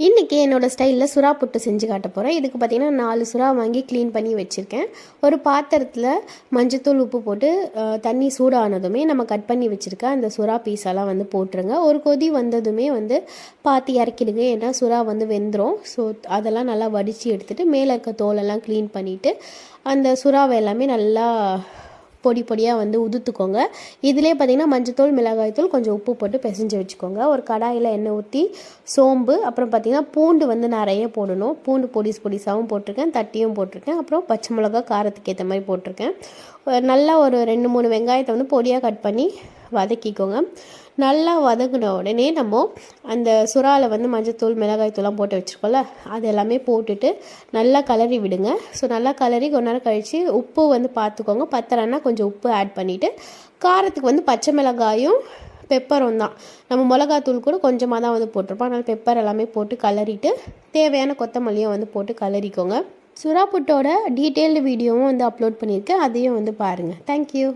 இன்றைக்கி என்னோடய ஸ்டைலில் சுறா புட்டு செஞ்சு காட்ட போகிறேன். இதுக்கு பார்த்திங்கன்னா 4 சுறா வாங்கி க்ளீன் பண்ணி வச்சுருக்கேன். ஒரு பாத்திரத்தில் மஞ்சத்தூள் உப்பு போட்டு தண்ணி சூடானதுமே நம்ம கட் பண்ணி வச்சுருக்க அந்த சுறா பீஸெல்லாம் வந்து போட்டுருங்க. ஒரு கொதி வந்ததுமே வந்து பார்த்து இறக்கிடுங்க, ஏன்னா சுறா வந்து வெந்துடும். ஸோ அதெல்லாம் நல்லா வடித்து எடுத்துகிட்டு மேலே இருக்க தோலெல்லாம் க்ளீன் பண்ணிவிட்டு அந்த சுறாவை எல்லாமே நல்லா பொடி பொடியாக வந்து உதுத்துக்கோங்க. இதிலே பார்த்திங்கன்னா மஞ்சத்தூள், மிளகாய்த்தூள், கொஞ்சம் உப்பு போட்டு பிசைஞ்சு வச்சுக்கோங்க. ஒரு கடாயில் எண்ணெய் ஊற்றி சோம்பு, அப்புறம் பார்த்திங்கன்னா பூண்டு வந்து நிறைய போடணும். பூண்டு பொடிசாகவும் போட்டிருக்கேன், தட்டியும் போட்டிருக்கேன். அப்புறம் பச்சை மிளகா காரத்துக்கு ஏற்ற மாதிரி போட்டிருக்கேன். நல்லா ஒரு 2-3 வெங்காயத்தை வந்து பொடியாக கட் பண்ணி வதக்கிக்கோங்க. நல்லா வதங்கின உடனே நம்ம அந்த சுறாவில் வந்து மஞ்சத்தூள், மிளகாய்த்தூள்லாம் போட்டு வச்சுருக்கோம்ல, அது எல்லாமே போட்டுட்டு நல்லா கலரி விடுங்க. ஸோ நல்லா கலரி கொஞ்ச நேரம் கழித்து உப்பு வந்து பார்த்துக்கோங்க. பத்தலைன்னா கொஞ்சம் உப்பு ஆட் பண்ணிவிட்டு, காரத்துக்கு வந்து பச்சை மிளகாயும் பெப்பரும் தான். நம்ம மிளகாத்தூள் கூட கொஞ்சமாக தான் வந்து போட்டிருப்போம். அதனால் பெப்பர் எல்லாமே போட்டு கலரிட்டு தேவையான கொத்தமல்லியும் வந்து போட்டு கலரிக்கோங்க. சுறா புட்டோட டீட்டெயில்டு வீடியோவும் வந்து அப்லோட் பண்ணியிருக்கேன், அதையும் வந்து பாருங்கள். தேங்க்யூ.